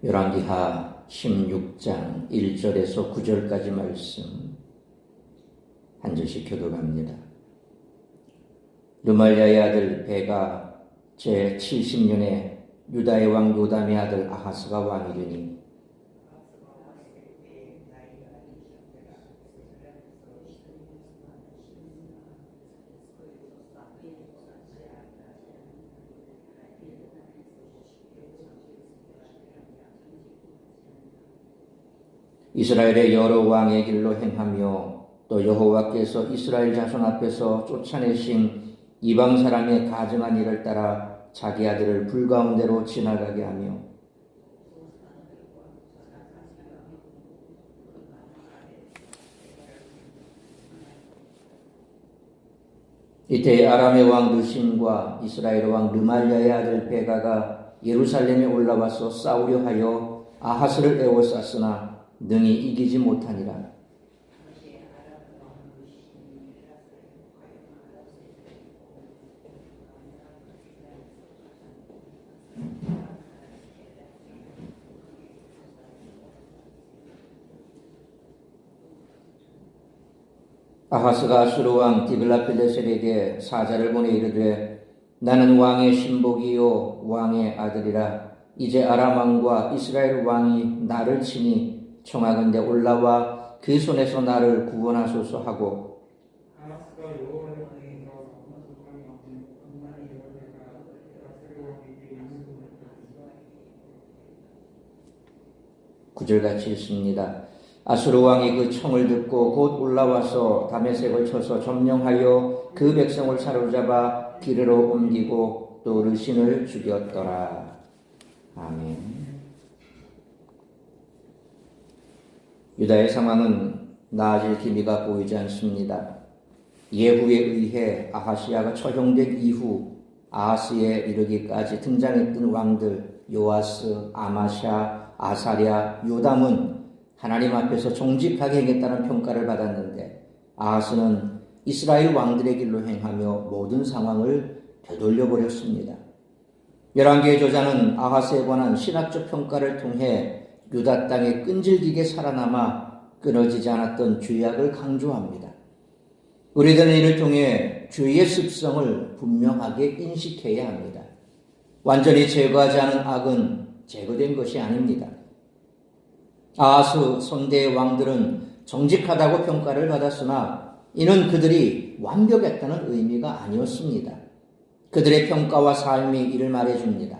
열왕기하 16장 1절에서 9절까지 말씀 한 절씩 교독합니다. 르말야의 아들 베가 제70년에 유다의 왕 요담의 아들 아하스가 왕이 되니 이스라엘의 여러 왕의 길로 행하며 또 여호와께서 이스라엘 자손 앞에서 쫓아내신 이방 사람의 가증한 일을 따라 자기 아들을 불 가운데로 지나가게 하며 이때 아람의 왕 르신과 이스라엘 왕 르말야의 아들 베가가 예루살렘에 올라와서 싸우려 하여 아하스를 에워쌌으나 능히 이기지 못하니라. 아하스가 아수르 왕 디글라필레셀에게 사자를 보내 이르되 나는 왕의 신복이요 왕의 아들이라. 이제 아람 왕과 이스라엘 왕이 나를 치니 청하건대 올라와 그 손에서 나를 구원하소서 하고 구절같이 있습니다. 아수르 왕이 그 청을 듣고 곧 올라와서 다메섹을 쳐서 점령하여 그 백성을 사로잡아 기르로 옮기고 또 르신을 죽였더라. 아멘. 유다의 상황은 나아질 기미가 보이지 않습니다. 예후에 의해 아하시아가 처형된 이후 아하스에 이르기까지 등장했던 왕들 요아스, 아마샤, 아사랴, 요담은 하나님 앞에서 정직하게 행했다는 평가를 받았는데 아하스는 이스라엘 왕들의 길로 행하며 모든 상황을 되돌려 버렸습니다. 열왕기의 저자는 아하스에 관한 신학적 평가를 통해 유다 땅에 끈질기게 살아남아 끊어지지 않았던 죄악을 강조합니다. 우리들은 이를 통해 죄의 습성을 분명하게 인식해야 합니다. 완전히 제거하지 않은 악은 제거된 것이 아닙니다. 아하스 선대의 왕들은 정직하다고 평가를 받았으나 이는 그들이 완벽했다는 의미가 아니었습니다. 그들의 평가와 삶이 이를 말해줍니다.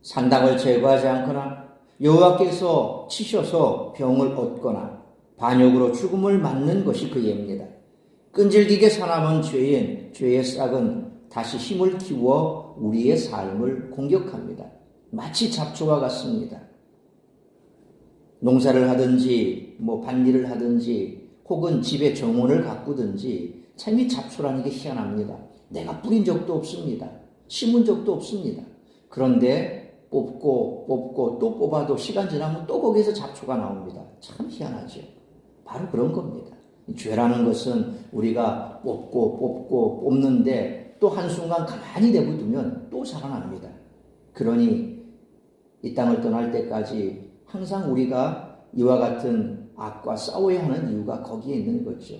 산당을 제거하지 않거나 여호와께서 치셔서 병을 얻거나 반역으로 죽음을 맞는 것이 그 예입니다. 끈질기게 살아남은 죄의 싹은 다시 힘을 키워 우리의 삶을 공격합니다. 마치 잡초와 같습니다. 농사를 하든지 밭일을 하든지 혹은 집에 정원을 가꾸든지 참 이 잡초라는 게 희한합니다. 내가 뿌린 적도 없습니다. 심은 적도 없습니다. 그런데 뽑고 또 뽑아도 시간 지나면 또 거기에서 잡초가 나옵니다. 참 희한하죠. 바로 그런 겁니다. 죄라는 것은 우리가 뽑고 뽑는데 또 한순간 가만히 내버두면 또 살아납니다. 그러니 이 땅을 떠날 때까지 항상 우리가 이와 같은 악과 싸워야 하는 이유가 거기에 있는 거죠.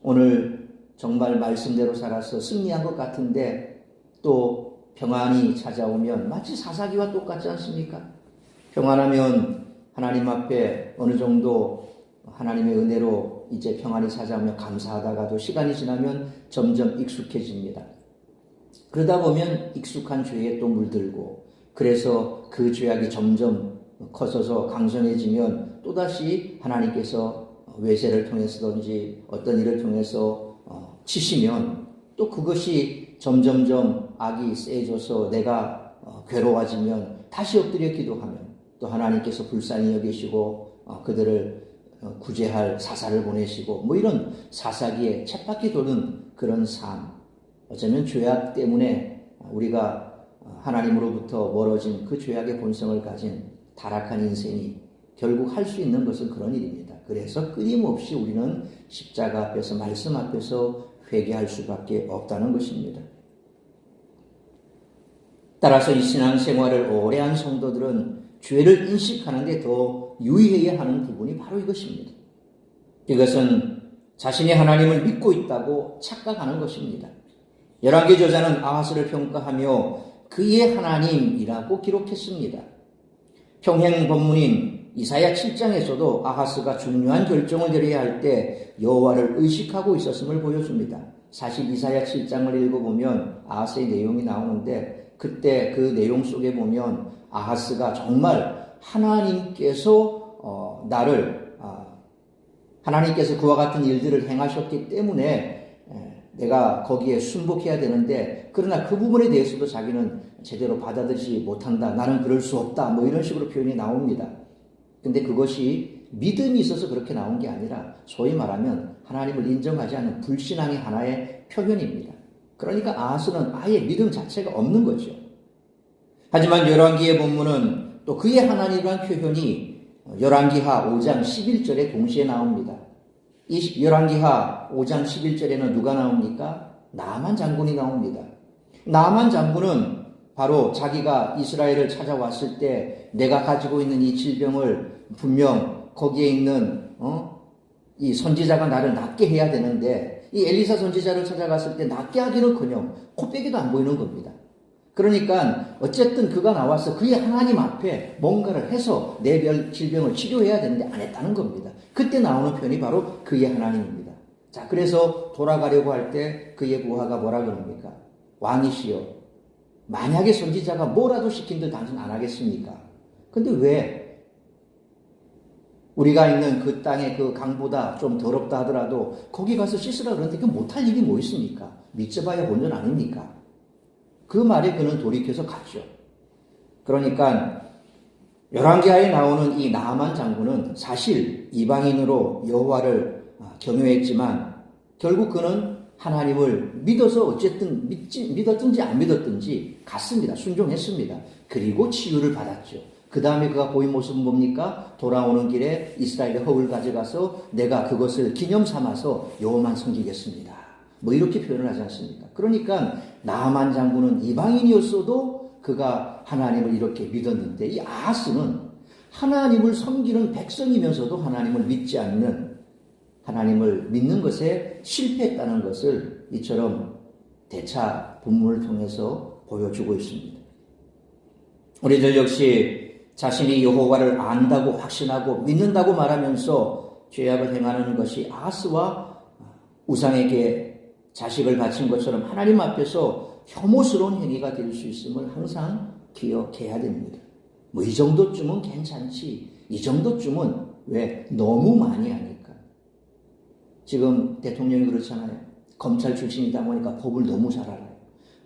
오늘 정말 말씀대로 살아서 승리한 것 같은데 또 평안이 찾아오면 마치 사사기와 똑같지 않습니까? 평안하면 하나님 앞에 어느 정도 하나님의 은혜로 이제 평안이 찾아오면 감사하다가도 시간이 지나면 점점 익숙해집니다. 그러다 보면 익숙한 죄에 또 물들고 그래서 그 죄악이 점점 커져서 강성해지면 또다시 하나님께서 외세를 통해서든지 어떤 일을 통해서 치시면 또 그것이 점점점 악이 세져서 내가 괴로워지면 다시 엎드려 기도하면 또 하나님께서 불쌍히 여기시고 그들을 구제할 사사를 보내시고 이런 사사기에 쳇바퀴 도는 그런 삶. 어쩌면 죄악 때문에 우리가 하나님으로부터 멀어진 그 죄악의 본성을 가진 타락한 인생이 결국 할 수 있는 것은 그런 일입니다. 그래서 끊임없이 우리는 십자가 앞에서 말씀 앞에서 회개할 수밖에 없다는 것입니다. 따라서 이 신앙생활을 오래 한 성도들은 죄를 인식하는데 더 유의해야 하는 부분이 바로 이것입니다. 이것은 자신이 하나님을 믿고 있다고 착각하는 것입니다. 열왕기 저자는 아하스를 평가하며 그의 하나님이라고 기록했습니다. 평행 본문인 이사야 7장에서도 아하스가 중요한 결정을 내려야 할 때 여호와를 의식하고 있었음을 보여줍니다. 사실 이사야 7장을 읽어보면 아하스의 내용이 나오는데 그때 그 내용 속에 보면 아하스가 정말 하나님께서 그와 같은 일들을 행하셨기 때문에 내가 거기에 순복해야 되는데 그러나 그 부분에 대해서도 자기는 제대로 받아들이지 못한다. 나는 그럴 수 없다. 뭐 이런 식으로 표현이 나옵니다. 근데 그것이 믿음이 있어서 그렇게 나온 게 아니라 소위 말하면 하나님을 인정하지 않는 불신앙의 하나의 표현입니다. 그러니까 아하스는 아예 믿음 자체가 없는 거죠. 하지만 열왕기의 본문은 또 그의 하나님이라는 표현이 열왕기하 5장 11절에 동시에 나옵니다. 이 열왕기하 5장 11절에는 누가 나옵니까? 나만 장군이 나옵니다. 나만 장군은 바로 자기가 이스라엘을 찾아왔을 때 내가 가지고 있는 이 질병을 분명 거기에 있는 이 선지자가 나를 낫게 해야 되는데 이 엘리사 선지자를 찾아갔을 때 낫게 하기는커녕 코빼기도 안 보이는 겁니다. 그러니까 어쨌든 그가 나와서 그의 하나님 앞에 뭔가를 해서 내 질병을 치료해야 되는데 안 했다는 겁니다. 그때 나오는 표현이 바로 그의 하나님입니다. 자, 그래서 돌아가려고 할 때 그의 부하가 뭐라 그럽니까? 왕이시여, 만약에 선지자가 뭐라도 시킨들 당신 안 하겠습니까? 근데 왜 우리가 있는 그 땅의 그 강보다 좀 더럽다 하더라도 거기 가서 씻으라 그러는데 그 못할 일이 뭐 있습니까? 믿져봐야 본전 아닙니까? 그 말에 그는 돌이켜서 갔죠. 그러니까 열왕기하에 나오는 이 나아만 장군은 사실 이방인으로 여호와를 경외했지만 결국 그는 하나님을 믿어서 어쨌든 믿었든지 안 믿었든지 갔습니다. 순종했습니다. 그리고 치유를 받았죠. 그 다음에 그가 보인 모습은 뭡니까? 돌아오는 길에 이스라엘의 허울 가져가서 내가 그것을 기념 삼아서 여호와만 섬기겠습니다. 뭐 이렇게 표현을 하지 않습니까? 그러니까 나아만 장군은 이방인이었어도 그가 하나님을 이렇게 믿었는데 이 아하스는 하나님을 섬기는 백성이면서도 하나님을 믿지 않는 하나님을 믿는 것에 실패했다는 것을 이처럼 대차 본문을 통해서 보여주고 있습니다. 우리들 역시 자신이 여호와를 안다고 확신하고 믿는다고 말하면서 죄악을 행하는 것이 아하스와 우상에게 자식을 바친 것처럼 하나님 앞에서 혐오스러운 행위가 될 수 있음을 항상 기억해야 됩니다. 뭐 이 정도쯤은 괜찮지. 이 정도쯤은 왜 너무 많이 하니까. 지금 대통령이 그렇잖아요. 검찰 출신이다 보니까 법을 너무 잘 알아요.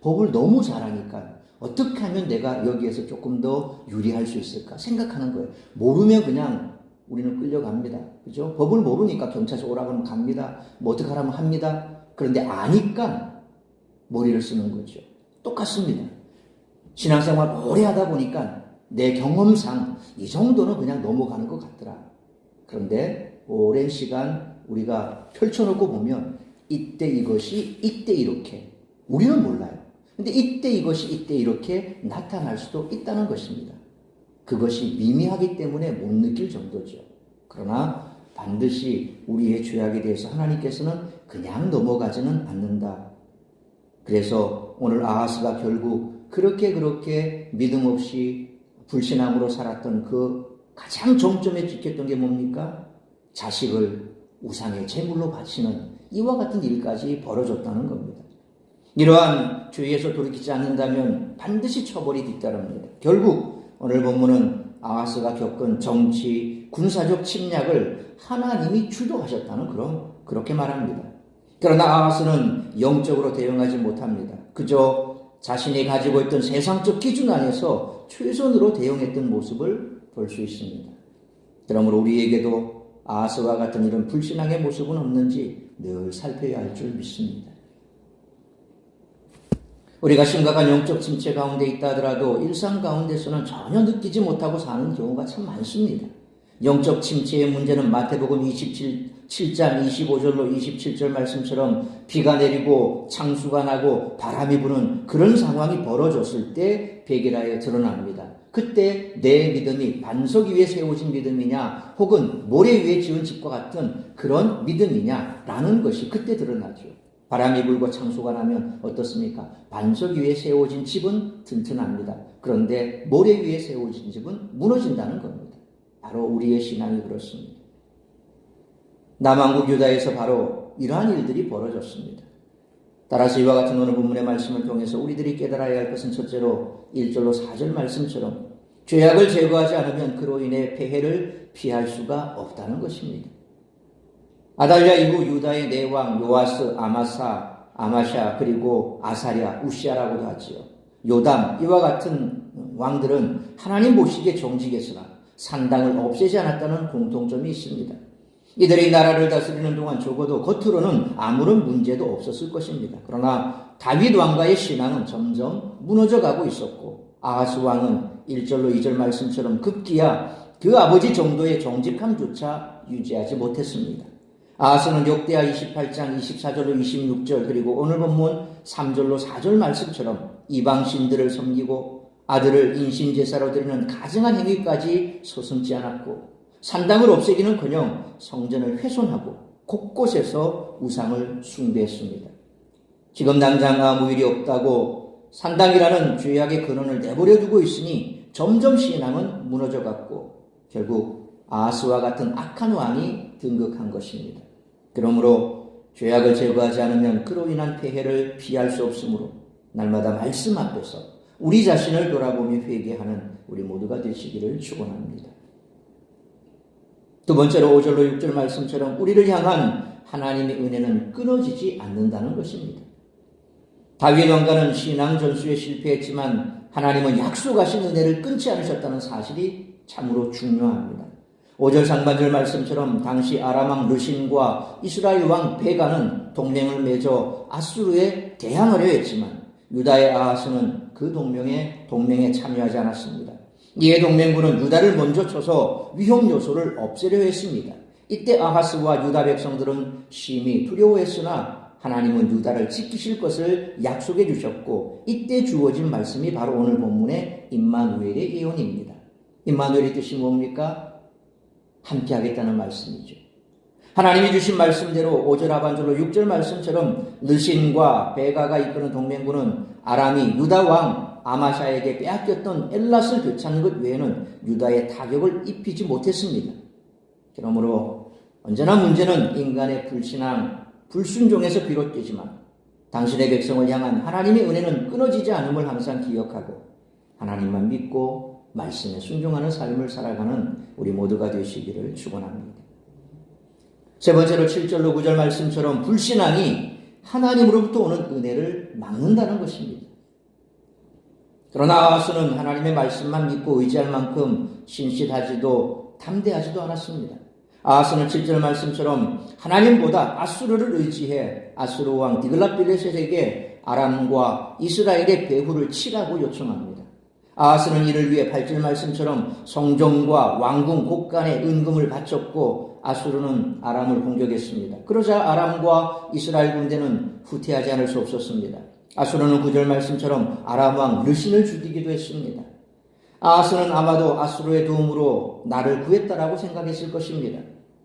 법을 너무 잘하니까 어떻게 하면 내가 여기에서 조금 더 유리할 수 있을까 생각하는 거예요. 모르면 그냥 우리는 끌려갑니다. 그죠? 법을 모르니까 경찰서 오라고 하면 갑니다. 뭐 어떻게 하라면 합니다. 그런데 아니까 머리를 쓰는 거죠. 똑같습니다. 신앙생활 오래 하다 보니까 내 경험상 이 정도는 그냥 넘어가는 것 같더라. 그런데 오랜 시간 우리가 펼쳐놓고 보면 이때 이것이 이때 이렇게 우리는 몰라요. 근데 이때 이것이 이때 이렇게 나타날 수도 있다는 것입니다. 그것이 미미하기 때문에 못 느낄 정도죠. 그러나 반드시 우리의 죄악에 대해서 하나님께서는 그냥 넘어가지는 않는다. 그래서 오늘 아하스가 결국 그렇게 믿음 없이 불신앙으로 살았던 그 가장 정점에 찍혔던 게 뭡니까? 자식을 우상의 제물로 바치는 이와 같은 일까지 벌어졌다는 겁니다. 이러한 죄에서 돌이키지 않는다면 반드시 처벌이 뒤따릅니다. 결국 오늘 본문은 아하스가 겪은 정치, 군사적 침략을 하나님이 주도하셨다는 그렇게 말합니다. 그러나 아하스는 영적으로 대응하지 못합니다. 그저 자신이 가지고 있던 세상적 기준 안에서 최선으로 대응했던 모습을 볼 수 있습니다. 그러므로 우리에게도 아하스와 같은 이런 불신앙의 모습은 없는지 늘 살펴야 할 줄 믿습니다. 우리가 심각한 영적 침체 가운데 있다 하더라도 일상 가운데서는 전혀 느끼지 못하고 사는 경우가 참 많습니다. 영적 침체의 문제는 마태복음 27장 25절로 27절 말씀처럼 비가 내리고 창수가 나고 바람이 부는 그런 상황이 벌어졌을 때 베개라에 드러납니다. 그때 내 믿음이 반석 위에 세워진 믿음이냐 혹은 모래 위에 지은 집과 같은 그런 믿음이냐라는 것이 그때 드러나죠. 바람이 불고 창수가 나면 어떻습니까? 반석 위에 세워진 집은 튼튼합니다. 그런데 모래 위에 세워진 집은 무너진다는 겁니다. 바로 우리의 신앙이 그렇습니다. 남한국 유다에서 바로 이러한 일들이 벌어졌습니다. 따라서 이와 같은 오늘 본문의 말씀을 통해서 우리들이 깨달아야 할 것은 첫째로 1절로 4절 말씀처럼 죄악을 제거하지 않으면 그로 인해 폐해를 피할 수가 없다는 것입니다. 아달랴 이후 유다의 네 왕 요아스, 아마사, 아마샤 그리고 아사랴, 우시아라고도 하지요. 요담 이와 같은 왕들은 하나님 보시기에 정직했으나 산당을 없애지 않았다는 공통점이 있습니다. 이들이 나라를 다스리는 동안 적어도 겉으로는 아무런 문제도 없었을 것입니다. 그러나 다윗 왕가의 신앙은 점점 무너져가고 있었고 아하스 왕은 1절로 2절 말씀처럼 급기야 그 아버지 정도의 정직함조차 유지하지 못했습니다. 아하스는 역대하 28장 24절로 26절 그리고 오늘 본문 3절로 4절 말씀처럼 이방 신들을 섬기고 아들을 인신제사로 드리는 가증한 행위까지 서슴지 않았고 산당을 없애기는커녕 성전을 훼손하고 곳곳에서 우상을 숭배했습니다. 지금 당장 아무 일이 없다고 산당이라는 죄악의 근원을 내버려 두고 있으니 점점 신앙은 무너져갔고 결국 아하스와 같은 악한 왕이 등극한 것입니다. 그러므로 죄악을 제거하지 않으면 그로 인한 폐해를 피할 수 없으므로 날마다 말씀 앞에서 우리 자신을 돌아보며 회개하는 우리 모두가 되시기를 축원합니다. 두 번째로 5절로 6절 말씀처럼 우리를 향한 하나님의 은혜는 끊어지지 않는다는 것입니다. 다윗 왕가는 신앙 전수에 실패했지만 하나님은 약속하신 은혜를 끊지 않으셨다는 사실이 참으로 중요합니다. 5절 상반절 말씀처럼 당시 아람 왕 르신과 이스라엘 왕 베가는 동맹을 맺어 아수르에 대항하려 했지만 유다의 아하스는 그 동맹에 참여하지 않았습니다. 이에 동맹군은 유다를 먼저 쳐서 위험 요소를 없애려 했습니다. 이때 아하스와 유다 백성들은 심히 두려워했으나 하나님은 유다를 지키실 것을 약속해 주셨고 이때 주어진 말씀이 바로 오늘 본문의 임마누엘의 예언입니다. 임마누엘의 뜻이 뭡니까? 함께 하겠다는 말씀이죠. 하나님이 주신 말씀대로 5절 하반절로 6절 말씀처럼 르신과 베가가 이끄는 동맹군은 아람이 유다 왕 아마샤에게 빼앗겼던 엘랏을 되찾는 것 외에는 유다에 타격을 입히지 못했습니다. 그러므로 언제나 문제는 인간의 불신앙, 불순종에서 비롯되지만 당신의 백성을 향한 하나님의 은혜는 끊어지지 않음을 항상 기억하고 하나님만 믿고 말씀에 순종하는 삶을 살아가는 우리 모두가 되시기를 축원합니다. 세 번째로 7절로 9절 말씀처럼 불신앙이 하나님으로부터 오는 은혜를 막는다는 것입니다. 그러나 아하스는 하나님의 말씀만 믿고 의지할 만큼 신실하지도 담대하지도 않았습니다. 아하스는 7절 말씀처럼 하나님보다 아수르를 의지해 아수르 왕 디글랏빌레셋에게 아람과 이스라엘의 배후를 치라고 요청합니다. 아하스는 이를 위해 8절 말씀처럼 성전과 왕궁 곳간에 은금을 바쳤고 아수르는 아람을 공격했습니다. 그러자 아람과 이스라엘 군대는 후퇴하지 않을 수 없었습니다. 아수르는 9절 말씀처럼 아람 왕 르신을 죽이기도 했습니다. 아하스는 아마도 아수르의 도움으로 나를 구했다라고 생각했을 것입니다.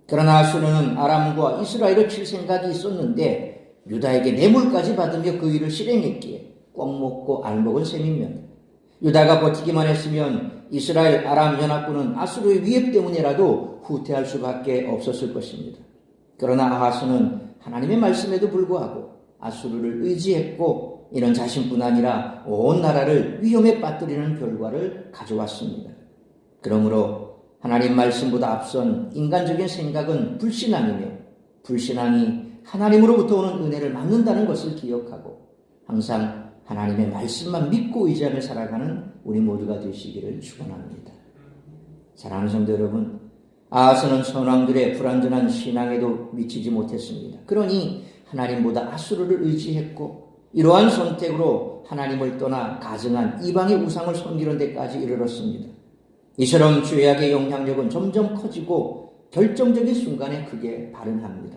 그러나 아수르는 아람과 이스라엘을 칠 생각이 있었는데 유다에게 뇌물까지 받으며 그 일을 실행했기에 꽉 먹고 알먹은 셈이면 유다가 버티기만 했으면 이스라엘 아람 연합군은 아수르의 위협 때문이라도 후퇴할 수밖에 없었을 것입니다. 그러나 아하스는 하나님의 말씀에도 불구하고 아수르를 의지했고 이는 자신뿐 아니라 온 나라를 위험에 빠뜨리는 결과를 가져왔습니다. 그러므로 하나님 말씀보다 앞선 인간적인 생각은 불신앙이며 불신앙이 하나님으로부터 오는 은혜를 막는다는 것을 기억하고 항상 하나님의 말씀만 믿고 의지하며 살아가는 우리 모두가 되시기를 축원합니다. 사랑하는 성도 여러분, 아하스는 선왕들의 불완전한 신앙에도 미치지 못했습니다. 그러니 하나님보다 아수르를 의지했고 이러한 선택으로 하나님을 떠나 가증한 이방의 우상을 섬기는 데까지 이르렀습니다. 이처럼 죄악의 영향력은 점점 커지고 결정적인 순간에 크게 발현합니다.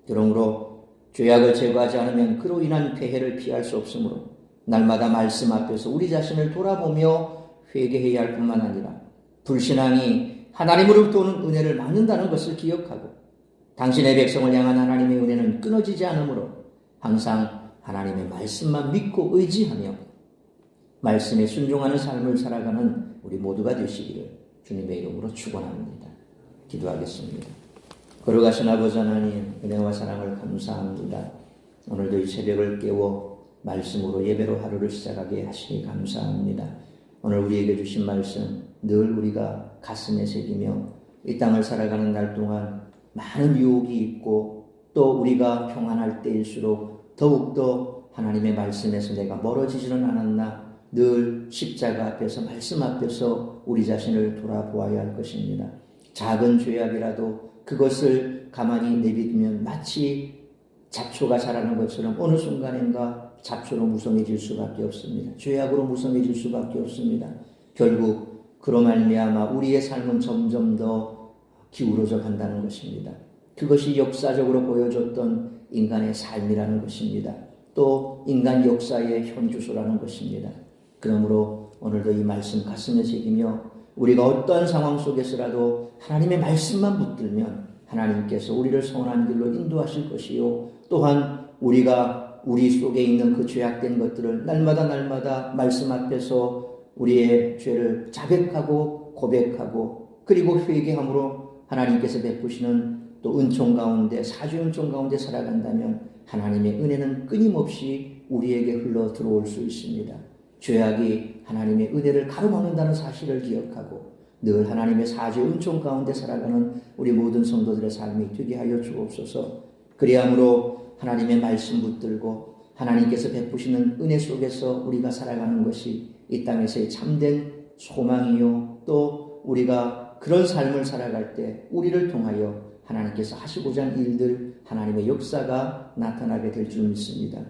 그러므로 죄악을 제거하지 않으면 그로 인한 폐해를 피할 수 없으므로 날마다 말씀 앞에서 우리 자신을 돌아보며 회개해야 할 뿐만 아니라 불신앙이 하나님으로부터 오는 은혜를 막는다는 것을 기억하고 당신의 백성을 향한 하나님의 은혜는 끊어지지 않으므로 항상 하나님의 말씀만 믿고 의지하며 말씀에 순종하는 삶을 살아가는 우리 모두가 되시기를 주님의 이름으로 축원합니다. 기도하겠습니다. 걸어가신 아버지 하나님, 은혜와 사랑을 감사합니다. 오늘도 이 새벽을 깨워 말씀으로 예배로 하루를 시작하게 하시니 감사합니다. 오늘 우리에게 주신 말씀 늘 우리가 가슴에 새기며 이 땅을 살아가는 날 동안 많은 유혹이 있고 또 우리가 평안할 때일수록 더욱더 하나님의 말씀에서 내가 멀어지지는 않았나 늘 십자가 앞에서 말씀 앞에서 우리 자신을 돌아보아야 할 것입니다. 작은 죄악이라도 그것을 가만히 내비두면 마치 잡초가 자라는 것처럼 어느 순간인가 잡초로 무성해질 수밖에 없습니다. 죄악으로 무성해질 수밖에 없습니다. 결국 그로 말미암아 우리의 삶은 점점 더 기울어져 간다는 것입니다. 그것이 역사적으로 보여줬던 인간의 삶이라는 것입니다. 또 인간 역사의 현주소라는 것입니다. 그러므로 오늘도 이 말씀 가슴에 새기며 우리가 어떠한 상황 속에서라도 하나님의 말씀만 붙들면 하나님께서 우리를 선한 길로 인도하실 것이요 또한 우리가 우리 속에 있는 그 죄악된 것들을 날마다 말씀 앞에서 우리의 죄를 자백하고 고백하고 그리고 회개함으로 하나님께서 베푸시는 또 은총 가운데 사주 은총 가운데 살아간다면 하나님의 은혜는 끊임없이 우리에게 흘러 들어올 수 있습니다. 죄악이 하나님의 은혜를 가로막는다는 사실을 기억하고 늘 하나님의 사주 은총 가운데 살아가는 우리 모든 성도들의 삶이 되게 하여 주옵소서. 그리함으로 하나님의 말씀 붙들고 하나님께서 베푸시는 은혜 속에서 우리가 살아가는 것이 이 땅에서의 참된 소망이요 또 우리가 그런 삶을 살아갈 때 우리를 통하여 하나님께서 하시고자 하는 일들 하나님의 역사가 나타나게 될 줄 믿습니다.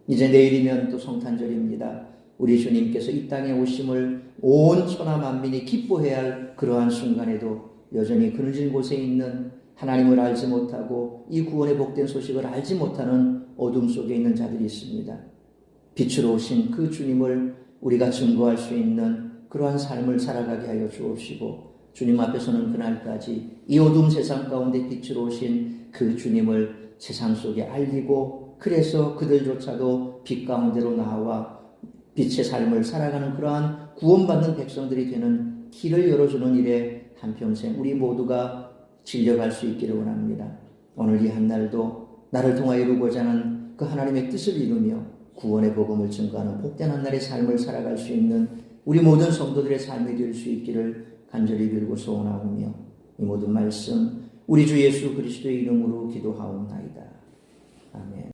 이제 내일이면 또 성탄절입니다. 우리 주님께서 이 땅에 오심을 온 천하 만민이 기뻐해야 할 그러한 순간에도 여전히 그늘진 곳에 있는 하나님을 알지 못하고 이 구원의 복된 소식을 알지 못하는 어둠 속에 있는 자들이 있습니다. 빛으로 오신 그 주님을 우리가 증거할 수 있는 그러한 삶을 살아가게 하여 주옵시고 주님 앞에서는 그날까지 이 어둠 세상 가운데 빛으로 오신 그 주님을 세상 속에 알리고 그래서 그들조차도 빛 가운데로 나와 빛의 삶을 살아가는 그러한 구원받는 백성들이 되는 길을 열어주는 일에 한평생 우리 모두가 진력할 수 있기를 원합니다. 오늘 이 한날도 나를 통하여 이루고자 하는 그 하나님의 뜻을 이루며 구원의 복음을 증거하는 복된 한날의 삶을 살아갈 수 있는 우리 모든 성도들의 삶이 될 수 있기를 간절히 빌고 소원하오며 이 모든 말씀 우리 주 예수 그리스도의 이름으로 기도하옵나이다. 아멘.